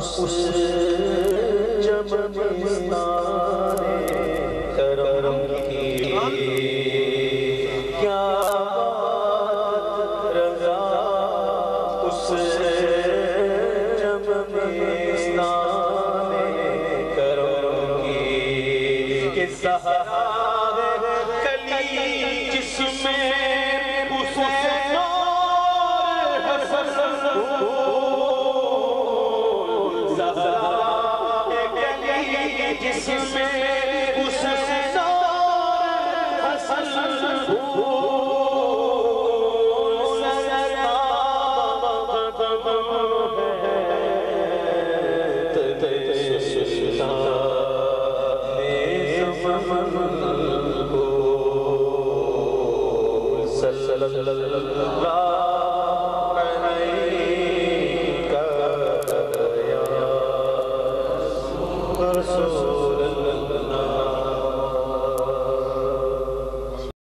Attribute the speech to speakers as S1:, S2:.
S1: اس جمستان کرم کی کیا بات رضا اس جمستان کرم کی کہ سہار کلی جس میں حسین اور حسن جس میں حسین اور حسن صلی اللہ رسول اللہ